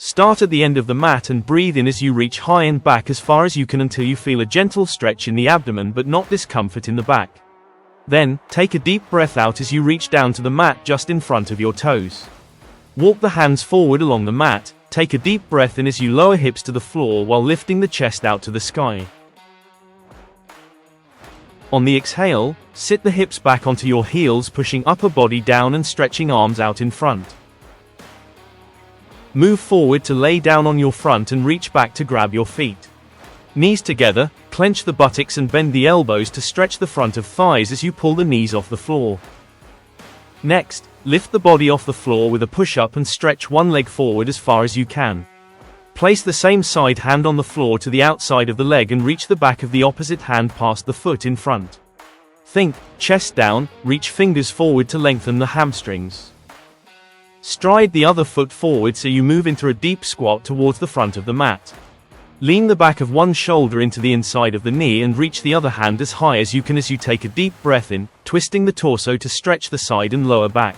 Start at the end of the mat and breathe in as you reach high and back as far as you can until you feel a gentle stretch in the abdomen but not discomfort in the back. Then, take a deep breath out as you reach down to the mat just in front of your toes. Walk the hands forward along the mat, take a deep breath in as you lower hips to the floor while lifting the chest out to the sky. On the exhale, sit the hips back onto your heels, pushing upper body down and stretching arms out in front. Move forward to lay down on your front and reach back to grab your feet. Knees together, clench the buttocks and bend the elbows to stretch the front of thighs as you pull the knees off the floor. Next, lift the body off the floor with a push-up and stretch one leg forward as far as you can. Place the same side hand on the floor to the outside of the leg and reach the back of the opposite hand past the foot in front. Think, chest down, reach fingers forward to lengthen the hamstrings. Stride the other foot forward so you move into a deep squat towards the front of the mat. Lean the back of one shoulder into the inside of the knee and reach the other hand as high as you can as you take a deep breath in, twisting the torso to stretch the side and lower back.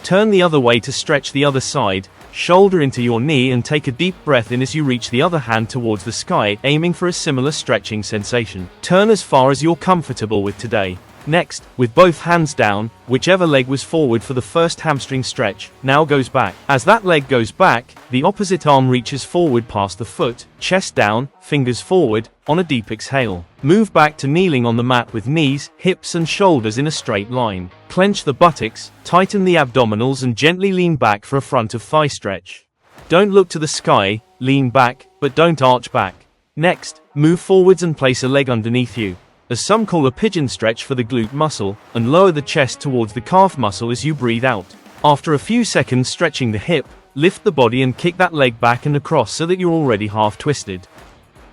Turn the other way to stretch the other side, shoulder into your knee and take a deep breath in as you reach the other hand towards the sky, aiming for a similar stretching sensation. Turn as far as you're comfortable with today. Next, with both hands down, whichever leg was forward for the first hamstring stretch, now goes back. As that leg goes back, the opposite arm reaches forward past the foot, chest down, fingers forward, on a deep exhale. Move back to kneeling on the mat with knees, hips and shoulders in a straight line. Clench the buttocks, tighten the abdominals and gently lean back for a front of thigh stretch. Don't look to the sky, lean back, but don't arch back. Next, move forwards and place a leg underneath you, as some call a pigeon stretch for the glute muscle, and lower the chest towards the calf muscle as you breathe out. After a few seconds stretching the hip, lift the body and kick that leg back and across so that you're already half twisted.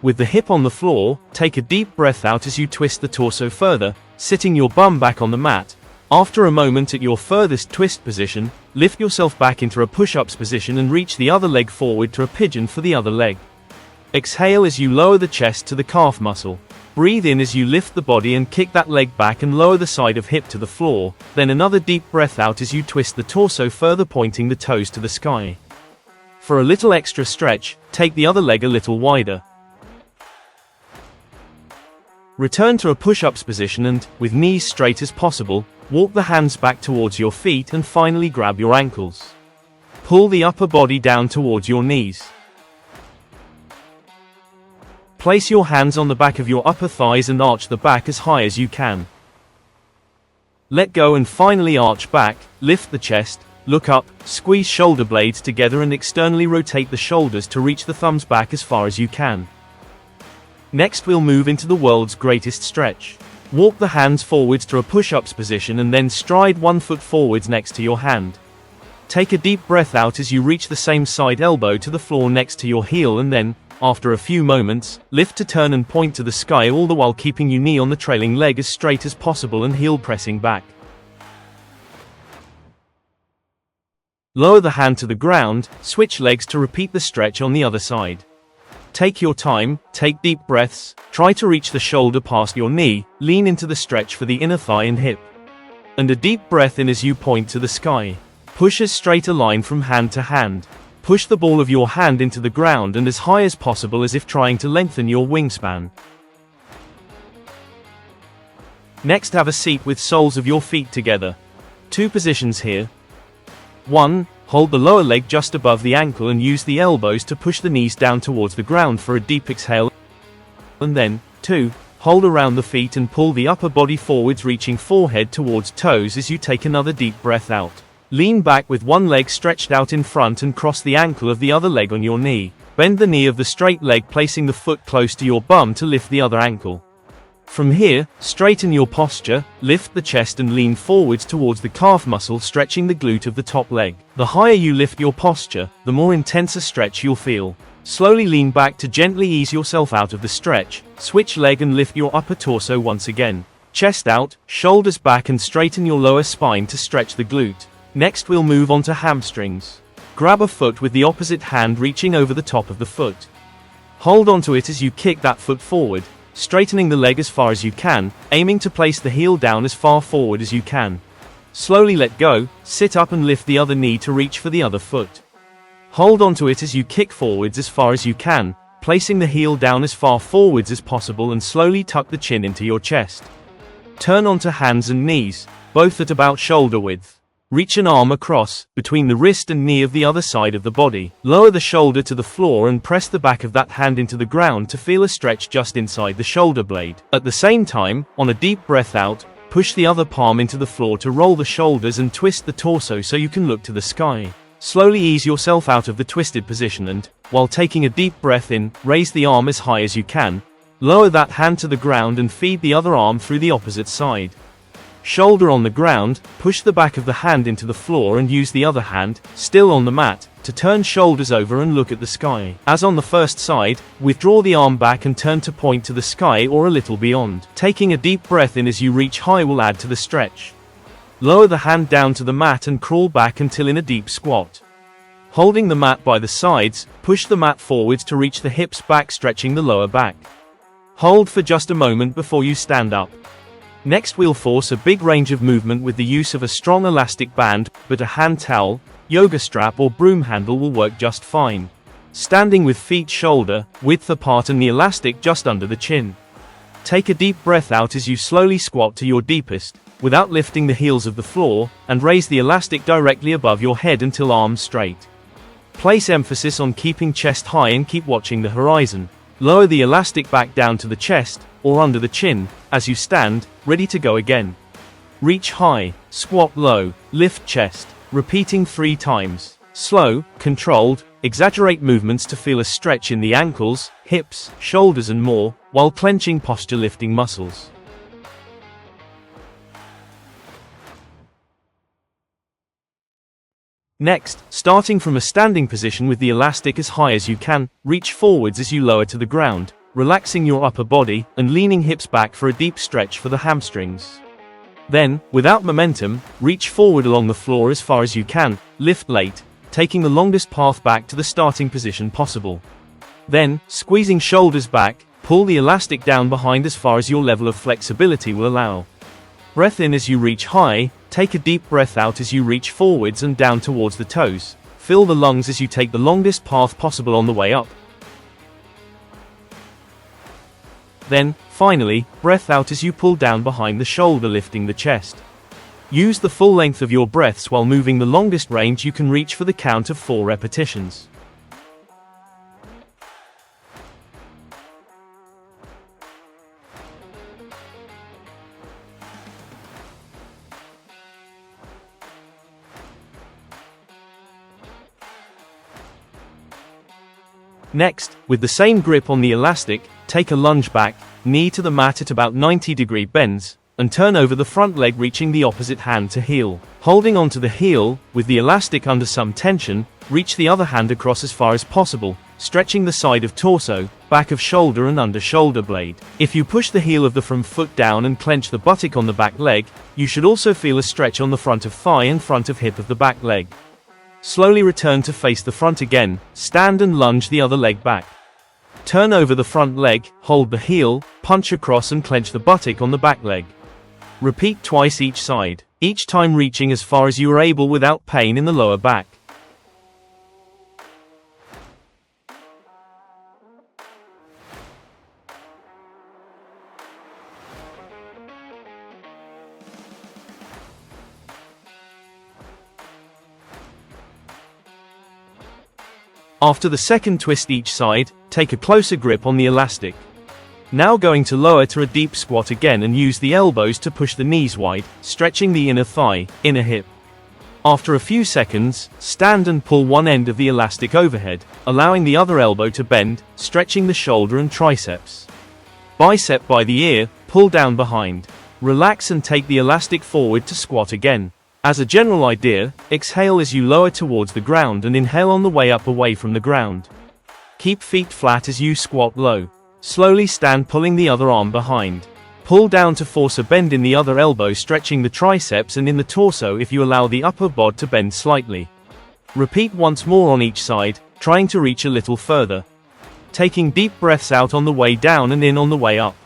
With the hip on the floor, take a deep breath out as you twist the torso further, sitting your bum back on the mat. After a moment at your furthest twist position, lift yourself back into a push-ups position and reach the other leg forward to a pigeon for the other leg. Exhale as you lower the chest to the calf muscle. Breathe in as you lift the body and kick that leg back and lower the side of hip to the floor, then another deep breath out as you twist the torso further, pointing the toes to the sky. For a little extra stretch, take the other leg a little wider. Return to a push-ups position and, with knees straight as possible, walk the hands back towards your feet and finally grab your ankles. Pull the upper body down towards your knees. Place your hands on the back of your upper thighs and arch the back as high as you can. Let go and finally arch back, lift the chest, look up, squeeze shoulder blades together and externally rotate the shoulders to reach the thumbs back as far as you can. Next we'll move into the world's greatest stretch. Walk the hands forwards to a push-ups position and then stride one foot forwards next to your hand. Take a deep breath out as you reach the same side elbow to the floor next to your heel and then, after a few moments, lift to turn and point to the sky, all the while keeping your knee on the trailing leg as straight as possible and heel pressing back. Lower the hand to the ground, switch legs to repeat the stretch on the other side. Take your time, take deep breaths, try to reach the shoulder past your knee, lean into the stretch for the inner thigh and hip. And a deep breath in as you point to the sky. Push as straight a line from hand to hand. Push the ball of your hand into the ground and as high as possible as if trying to lengthen your wingspan. Next, have a seat with soles of your feet together. 2 positions here. 1. Hold the lower leg just above the ankle and use the elbows to push the knees down towards the ground for a deep exhale. And then, 2. Hold around the feet and pull the upper body forwards, reaching forehead towards toes as you take another deep breath out. Lean back with one leg stretched out in front and cross the ankle of the other leg on your knee. Bend the knee of the straight leg, placing the foot close to your bum to lift the other ankle. From here, straighten your posture, lift the chest and lean forwards towards the calf muscle, stretching the glute of the top leg. The higher you lift your posture, the more intense a stretch you'll feel. Slowly lean back to gently ease yourself out of the stretch, switch leg and lift your upper torso once again. Chest out, shoulders back and straighten your lower spine to stretch the glute. Next we'll move on to hamstrings. Grab a foot with the opposite hand reaching over the top of the foot. Hold onto it as you kick that foot forward, straightening the leg as far as you can, aiming to place the heel down as far forward as you can. Slowly let go, sit up and lift the other knee to reach for the other foot. Hold onto it as you kick forwards as far as you can, placing the heel down as far forwards as possible and slowly tuck the chin into your chest. Turn onto hands and knees, both at about shoulder width. Reach an arm across, between the wrist and knee of the other side of the body. Lower the shoulder to the floor and press the back of that hand into the ground to feel a stretch just inside the shoulder blade. At the same time, on a deep breath out, push the other palm into the floor to roll the shoulders and twist the torso so you can look to the sky. Slowly ease yourself out of the twisted position and, while taking a deep breath in, raise the arm as high as you can. Lower that hand to the ground and feed the other arm through the opposite side. Shoulder on the ground, push the back of the hand into the floor and use the other hand, still on the mat, to turn shoulders over and look at the sky. As on the first side, withdraw the arm back and turn to point to the sky or a little beyond. Taking a deep breath in as you reach high will add to the stretch. Lower the hand down to the mat and crawl back until in a deep squat. Holding the mat by the sides, push the mat forwards to reach the hips back, stretching the lower back. Hold for just a moment before you stand up. Next we'll force a big range of movement with the use of a strong elastic band, but a hand towel, yoga strap or broom handle will work just fine. Standing with feet shoulder width apart and the elastic just under the chin. Take a deep breath out as you slowly squat to your deepest, without lifting the heels of the floor, and raise the elastic directly above your head until arms straight. Place emphasis on keeping chest high and keep watching the horizon. Lower the elastic back down to the chest, or under the chin, as you stand, ready to go again. Reach high, squat low, lift chest, repeating 3 times. Slow, controlled, exaggerate movements to feel a stretch in the ankles, hips, shoulders and more, while clenching posture lifting muscles. Next, starting from a standing position with the elastic as high as you can, reach forwards as you lower to the ground, relaxing your upper body, and leaning hips back for a deep stretch for the hamstrings. Then, without momentum, reach forward along the floor as far as you can, lift late, taking the longest path back to the starting position possible. Then, squeezing shoulders back, pull the elastic down behind as far as your level of flexibility will allow. Breath in as you reach high, take a deep breath out as you reach forwards and down towards the toes. Fill the lungs as you take the longest path possible on the way up. Then, finally, breath out as you pull down behind the shoulder, lifting the chest. Use the full length of your breaths while moving the longest range you can reach for the count of 4 repetitions. Next, with the same grip on the elastic, take a lunge back, knee to the mat at about 90-degree bends, and turn over the front leg, reaching the opposite hand to heel. Holding onto the heel, with the elastic under some tension, reach the other hand across as far as possible, stretching the side of torso, back of shoulder and under shoulder blade. If you push the heel of the front foot down and clench the buttock on the back leg, you should also feel a stretch on the front of thigh and front of hip of the back leg. Slowly return to face the front again, stand and lunge the other leg back. Turn over the front leg, hold the heel, punch across and clench the buttock on the back leg. Repeat twice each side, each time reaching as far as you are able without pain in the lower back. After the second twist each side, take a closer grip on the elastic. Now going to lower to a deep squat again and use the elbows to push the knees wide, stretching the inner thigh, inner hip. After a few seconds, stand and pull one end of the elastic overhead, allowing the other elbow to bend, stretching the shoulder and triceps. Bicep by the ear, pull down behind. Relax and take the elastic forward to squat again. As a general idea, exhale as you lower towards the ground and inhale on the way up away from the ground. Keep feet flat as you squat low. Slowly stand, pulling the other arm behind. Pull down to force a bend in the other elbow, stretching the triceps and in the torso if you allow the upper bod to bend slightly. Repeat once more on each side, trying to reach a little further. Taking deep breaths out on the way down and in on the way up.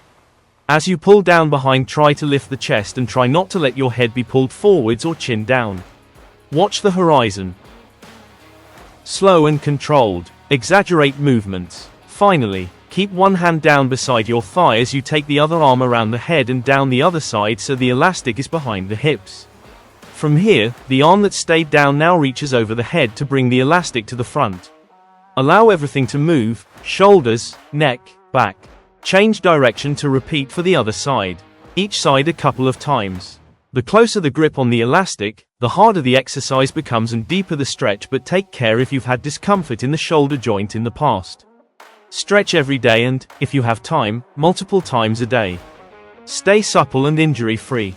As you pull down behind, try to lift the chest and try not to let your head be pulled forwards or chin down. Watch the horizon. Slow and controlled. Exaggerate movements. Finally, keep one hand down beside your thigh as you take the other arm around the head and down the other side so the elastic is behind the hips. From here, the arm that stayed down now reaches over the head to bring the elastic to the front. Allow everything to move: shoulders, neck, back. Change direction to repeat for the other side. Each side a couple of times. The closer the grip on the elastic, the harder the exercise becomes and deeper the stretch, but take care if you've had discomfort in the shoulder joint in the past. Stretch every day and, if you have time, multiple times a day. Stay supple and injury-free.